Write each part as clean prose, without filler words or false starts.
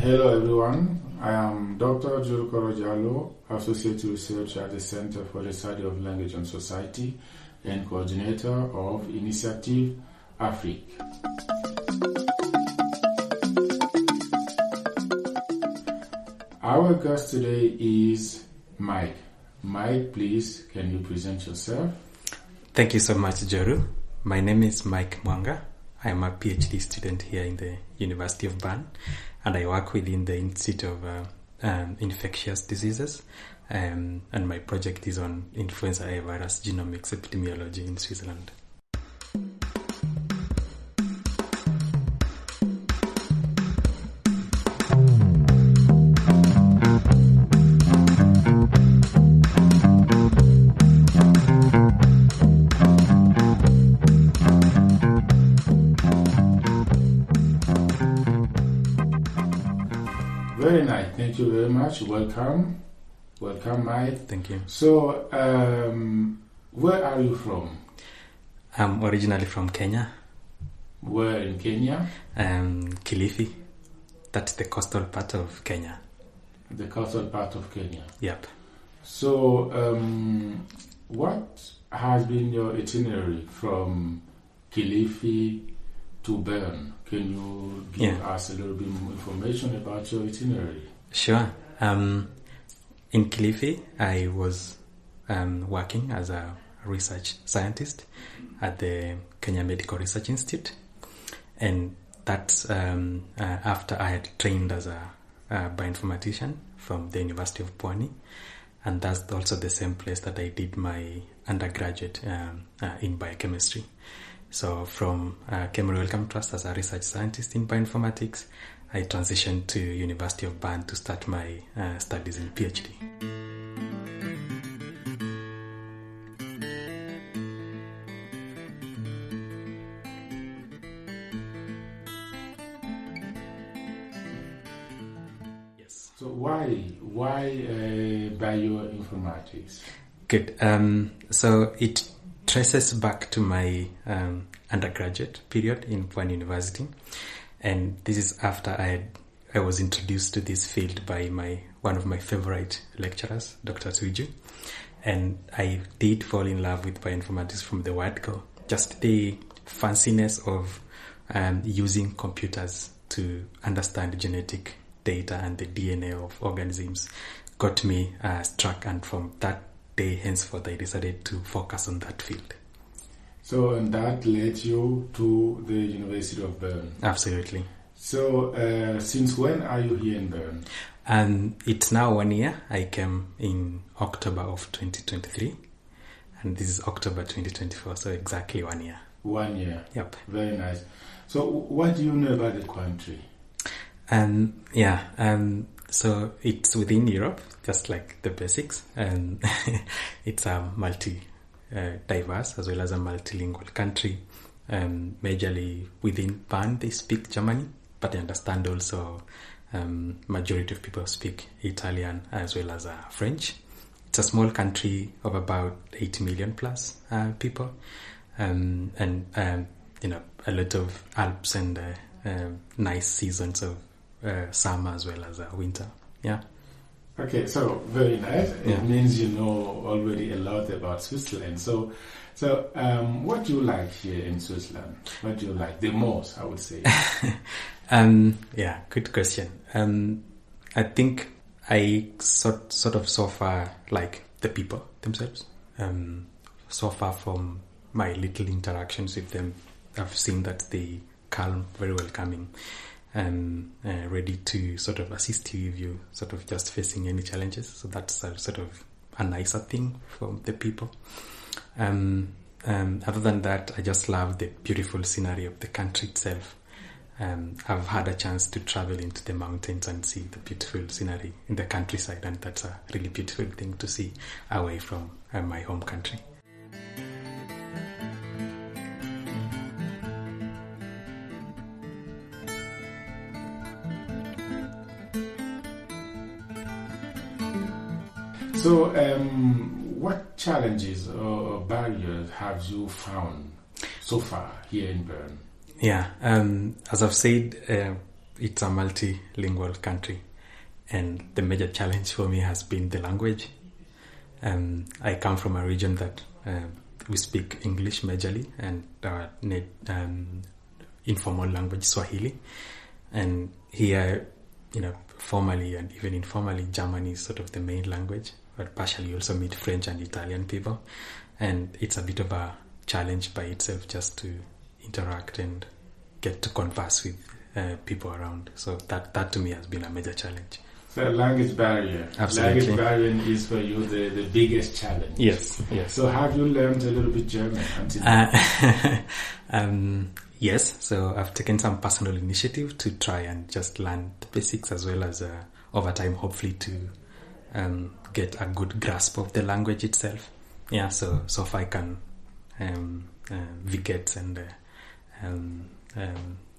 Hello everyone, I am Dr. Djouroukoro Diallo, Associate Researcher at the Center for the Study of Language and Society and Coordinator of Initiative Afrique. Our guest today is Mike. Mike, please, can you present yourself? Thank you so much, Djourou. My name is Mike Mwanga. I am a PhD student here in the University of Bern, and I work within the Institute of Infectious Diseases, and my project is on influenza A virus genomics epidemiology in Switzerland. Very nice. Thank you very much. Welcome. Welcome, Mike. Thank you. So, where are you from? I'm originally from Kenya. Where in Kenya? Kilifi. That's the coastal part of Kenya. The coastal part of Kenya. Yep. So, what has been your itinerary from Kilifi to Bern? Can you give us a little bit more information about your itinerary? Sure. In Kilifi, I was working as a research scientist at the Kenya Medical Research Institute, and that's after I had trained as a bioinformatician from the University of Bern, and that's also the same place that I did my undergraduate in biochemistry. So from Kemri Wellcome Trust as a research scientist in bioinformatics, I transitioned to University of Bern to start my studies in PhD. Yes. So why bioinformatics? Good. So it traces back to my undergraduate period in Bern University, and this is after I was introduced to this field by one of my favorite lecturers, Dr. Teixidor, and I did fall in love with bioinformatics from the word go. Just the fanciness of using computers to understand genetic data and the DNA of organisms got me struck, and from that day henceforth I decided to focus on that field. So, and that led you to the University of Bern? Absolutely. So, since when are you here in Bern? It's now 1 year. I came in October of 2023, and this is October 2024, so exactly 1 year. 1 year? Yep. Very nice. So, what do you know about the country? So it's within Europe, just like the basics, and it's a diverse as well as a multilingual country. Majorly within Bern they speak German, but I understand also majority of people speak Italian as well as French. It's a small country of about 80 million plus people, and a lot of Alps and nice seasons of summer as well as winter. Yeah. Okay, so very nice. It means you know already a lot about Switzerland. So, what do you like here in Switzerland? What do you like the most, I would say? Good question. I think I sort of so far like the people themselves. So far from my little interactions with them, I've seen that they calm, very welcoming, and ready to sort of assist you if you sort of just facing any challenges. So that's sort of a nicer thing from the people. Other than that, I just love the beautiful scenery of the country itself. I've had a chance to travel into the mountains and see the beautiful scenery in the countryside, and that's a really beautiful thing to see away from my home country. So, what challenges or barriers have you found so far here in Bern? Yeah, as I've said, it's a multilingual country, and the major challenge for me has been the language. I come from a region that we speak English majorly, and our informal language Swahili. And here, formally and even informally, German is sort of the main language, but partially you also meet French and Italian people. And it's a bit of a challenge by itself just to interact and get to converse with people around. So that to me has been a major challenge. So language barrier. Absolutely. Language barrier is for you the biggest challenge. Yes. So have you learned a little bit German until Yes, so I've taken some personal initiative to try and just learn the basics, as well as over time, hopefully, to get a good grasp of the language itself. Yeah, so if I can Vigets and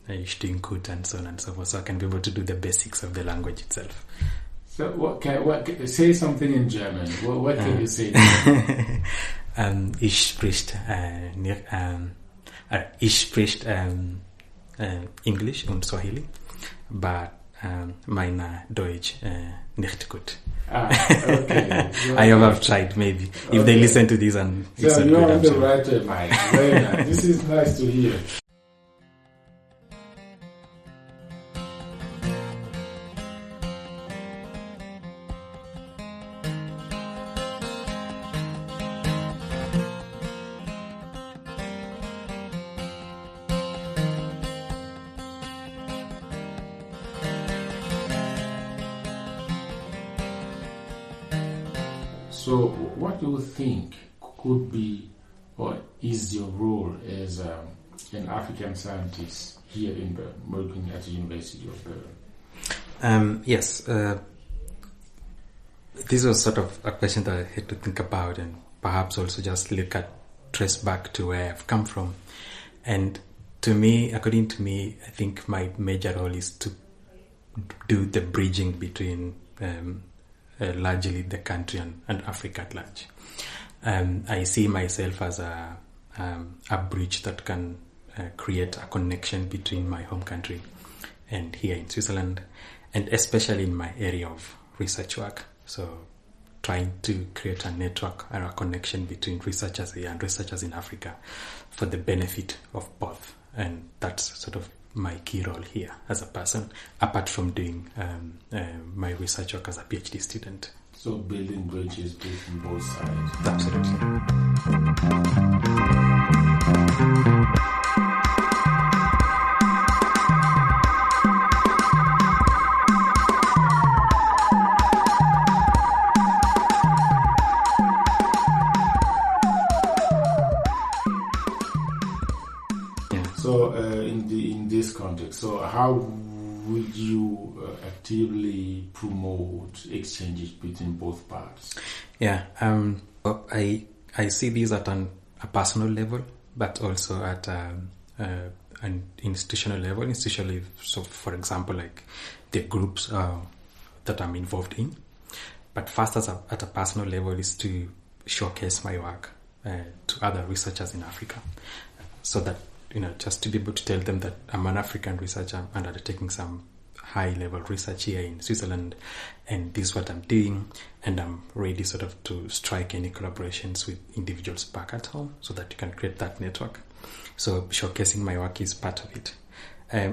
Stinkut and so on and so forth, so I can be able to do the basics of the language itself. So what say something in German. What can you say? Ich spricht English und Swahili, but meine Deutsch nicht gut. Okay. I have tried, maybe. If they listen to this and so you're on the right mind. Very nice. This is nice to hear. So, what do you think could be or is your role as an African scientist here in Bern, working at the University of Bern? Yes, this was sort of a question that I had to think about, and perhaps also just trace back to where I've come from. And according to me, I think my major role is to do the bridging between largely the country and Africa at large. I see myself as a bridge that can create a connection between my home country and here in Switzerland, and especially in my area of research work. So trying to create a network or a connection between researchers here and researchers in Africa for the benefit of both. And that's sort of my key role here as a person, apart from doing my research work as a PhD student. So building bridges between both sides. Absolutely. So in this context, so how would you actively promote exchanges between both parts? Yeah, I see these at a personal level, but also at an institutional level. Institutionally, so for example, like the groups that I'm involved in. But first, at a personal level, is to showcase my work to other researchers in Africa, so that just to be able to tell them that I'm an African researcher and undertaking some high-level research here in Switzerland, and this is what I'm doing, and I'm ready sort of to strike any collaborations with individuals back at home, so that you can create that network. So showcasing my work is part of it.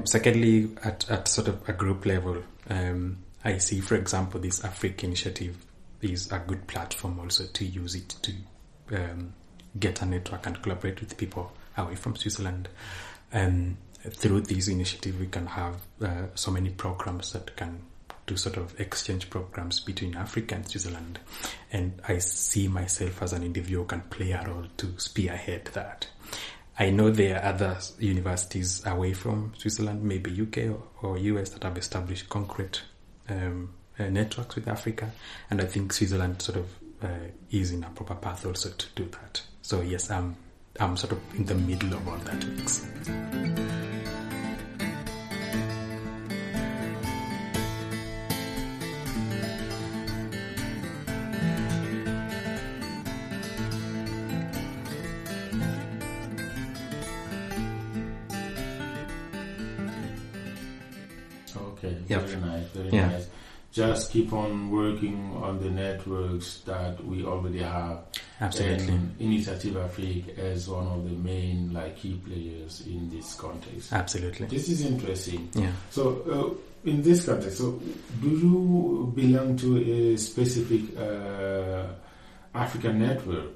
Secondly, at sort of a group level, I see, for example, this Afrique initiative is a good platform also to use it to get a network and collaborate with people away from Switzerland. Through this initiative, we can have so many programs that can do sort of exchange programs between Africa and Switzerland. And I see myself as an individual who can play a role to spearhead that. I know there are other universities away from Switzerland, maybe UK or US, that have established concrete networks with Africa. And I think Switzerland sort of is in a proper path also to do that. So yes, I'm sort of in the middle of all that mix. Okay, Yep. very nice, very nice. Just keep on working on the networks that we already have. Absolutely. And Initiative Afrique as one of the main key players in this context. Absolutely. This is interesting. Yeah. So in this context, so do you belong to a specific African network?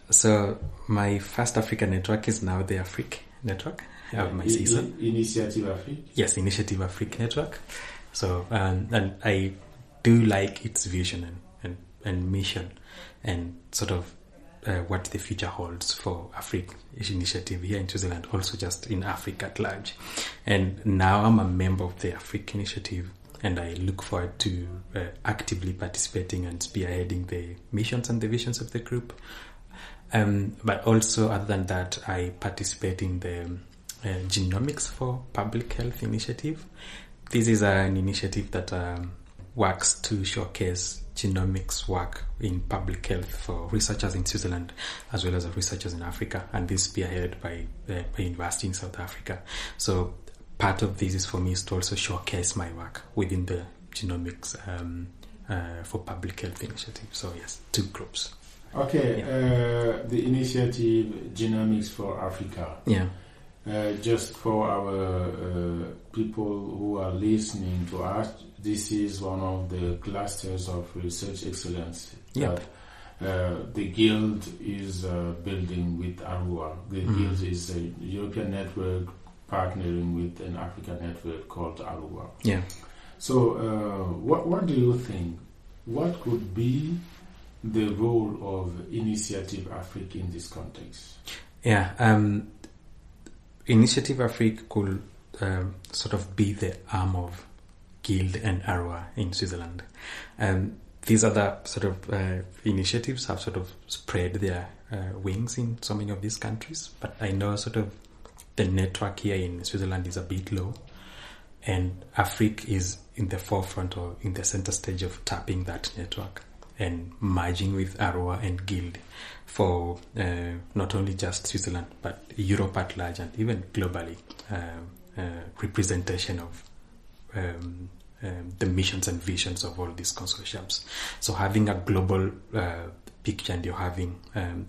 So my first African network is now the Afrique network of my season. Initiative Afrique? Yes, Initiative Afrique network. So, and I do like its vision and mission and sort of what the future holds for Afrique initiative here in Switzerland, also just in Africa at large. And now I'm a member of the Afrique initiative, and I look forward to actively participating and spearheading the missions and the visions of the group. But also, other than that, I participate in the Genomics for Public Health initiative. This is an initiative that works to showcase genomics work in public health for researchers in Switzerland as well as researchers in Africa, and this is spearheaded by a university in South Africa. So part of this is for me is to also showcase my work within the genomics for public health initiative. So yes, two groups. Okay, the initiative Genomics for Africa. Yeah. Just for our people who are listening to us, this is one of the clusters of research excellence that the Guild is building with Arua. The Guild is a European network partnering with an African network called Arua. Yeah. So what do you think? What could be the role of Initiative Afrique in this context? Yeah. Initiative Afrique could sort of be the arm of Guild and Arua in Switzerland. These other sort of initiatives have sort of spread their wings in so many of these countries, but I know sort of the network here in Switzerland is a bit low, and Afrique is in the forefront or in the center stage of tapping that network and merging with Arua and Guild for not only just Switzerland but Europe at large and even globally representation of the missions and visions of all these consortiums. So having a global picture, and you're having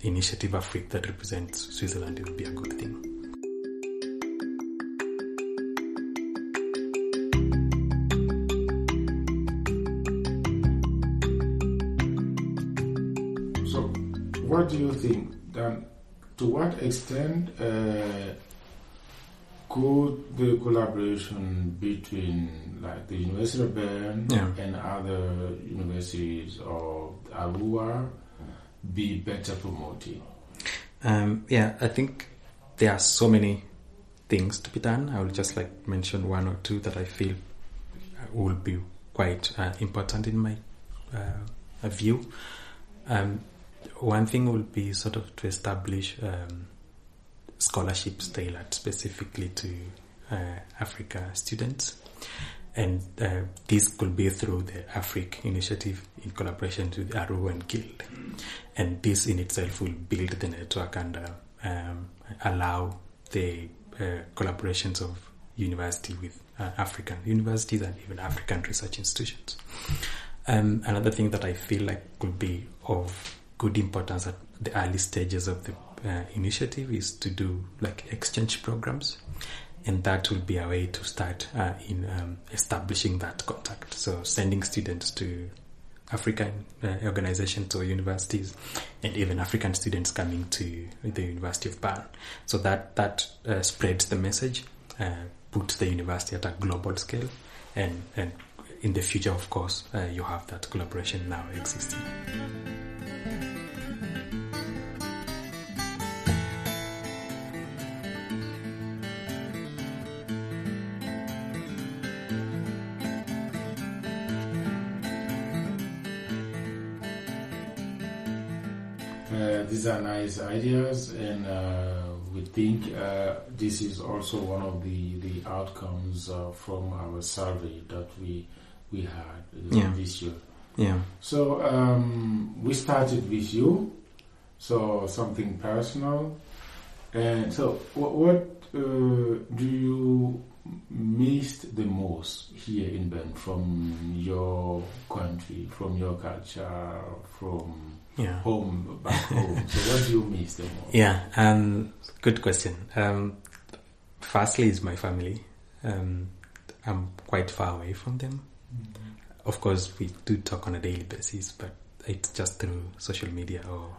Initiative Afrique that represents Switzerland, it would be a good thing. What do you think? To what extent could the collaboration between the University of Bern and other universities or Arua be better promoted? I think there are so many things to be done. I will just mention one or two that I feel will be quite important in my view. One thing will be sort of to establish scholarships tailored specifically to Africa students, and this could be through the Afrique initiative in collaboration with Arua and Guild, and this in itself will build the network and allow the collaborations of university with African universities and even African research institutions. Another thing that I feel could be of good importance at the early stages of the initiative is to do exchange programs, and that will be a way to start in establishing that contact. So sending students to African organizations or universities, and even African students coming to the University of Bern. So that spreads the message, puts the university at a global scale, and in the future, of course, you have that collaboration now existing. These are nice ideas, and we think this is also one of the outcomes from our survey that we had this year. Yeah. So we started with you, so something personal. And so what do you missed the most here in Bern from your country, from your culture, from home, back home? So what do you miss the most? Yeah, good question. Firstly is my family. I'm quite far away from them. Mm-hmm. Of course, we do talk on a daily basis, but it's just through social media or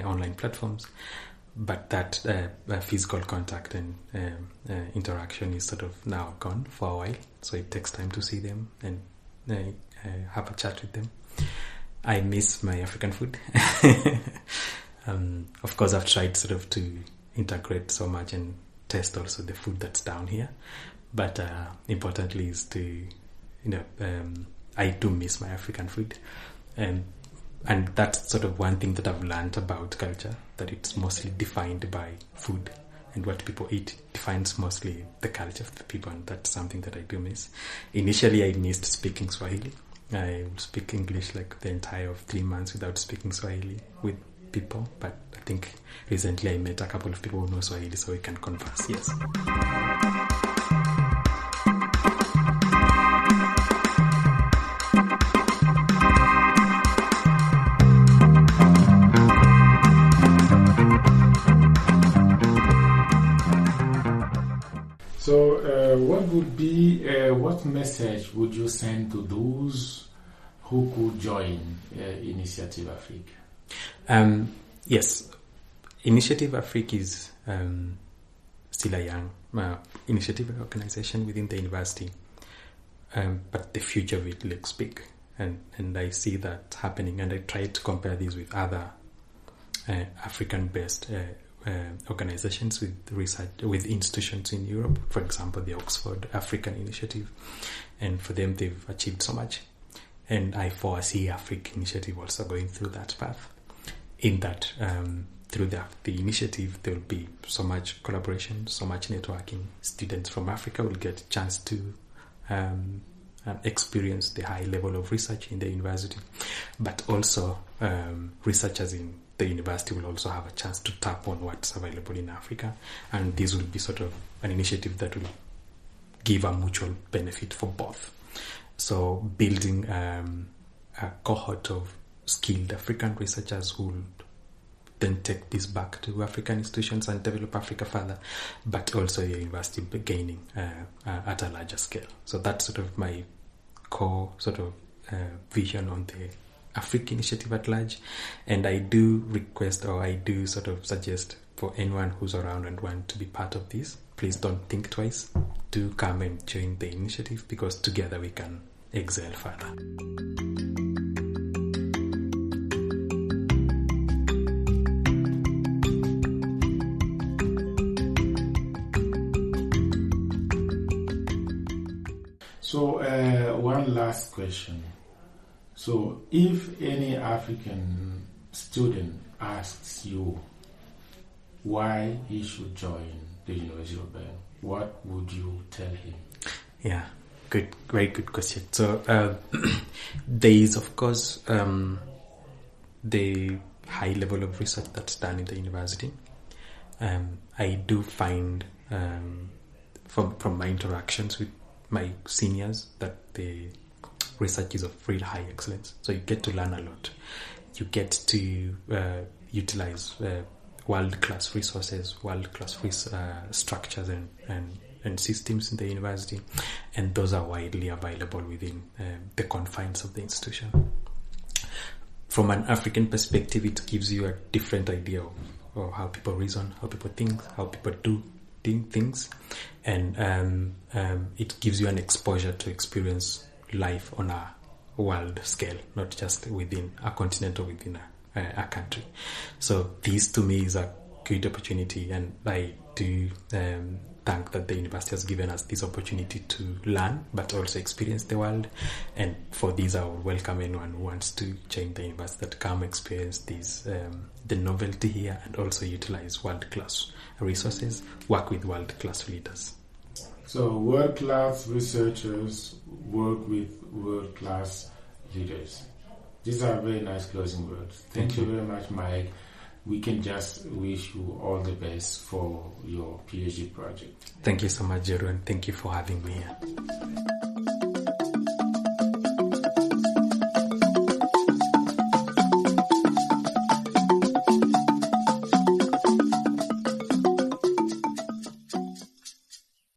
online platforms. But that physical contact and interaction is sort of now gone for a while. So it takes time to see them and have a chat with them. I miss my African food. Of course, I've tried sort of to integrate so much and taste also the food that's down here. But importantly is to, I do miss my African food. And that's sort of one thing that I've learned about culture, that it's mostly defined by food, and what people eat defines mostly the culture of the people, and that's something that I do miss. Initially, I missed speaking Swahili. I would speak English like the entire of 3 months without speaking Swahili with people, but I think recently I met a couple of people who know Swahili, so we can converse, yes. So, what message would you send to those who could join Initiative Afrique? Yes, Initiative Afrique is still a young initiative organization within the university, but the future of it looks big, and I see that happening, and I try to compare this with other African-based organizations with research, with institutions in Europe, for example, the Oxford African Initiative, and for them they've achieved so much, and I foresee Afrique Initiative also going through that path, in that through the initiative there will be so much collaboration, so much networking. Students from Africa will get a chance to experience the high level of research in the university, but also researchers in the university will also have a chance to tap on what's available in Africa, and this will be sort of an initiative that will give a mutual benefit for both. So building a cohort of skilled African researchers who will then take this back to African institutions and develop Africa further, but also the university gaining at a larger scale. So that's sort of my core sort of vision on the Afrique Initiative at large, and I do request, or I do sort of suggest for anyone who's around and want to be part of this, please don't think twice. Do come and join the initiative, because together we can excel further. So one last question. So if any African student asks you why he should join the University of Bern, what would you tell him? Yeah, very good question. So there is, of course, the high level of research that's done in the university. I do find from my interactions with my seniors that the research is of real high excellence. So you get to learn a lot. You get to utilize world-class resources, world-class structures and systems in the university, and those are widely available within the confines of the institution. From an African perspective, it gives you a different idea of how people reason, how people think, how people do things, and it gives you an exposure to experience life on a world scale, not just within a continent or within a country. So this to me is a good opportunity, and I do thank that the university has given us this opportunity to learn but also experience the world. And for this I would welcome anyone who wants to join the university, that come experience this, the novelty here, and also utilize world-class resources, work with world-class leaders. So world-class researchers work with world-class leaders. These are very nice closing words. Thank you very much, Mike. we can just wish you all the best for your PhD project. Thank you so much, Djouroukoro, and thank you for having me here.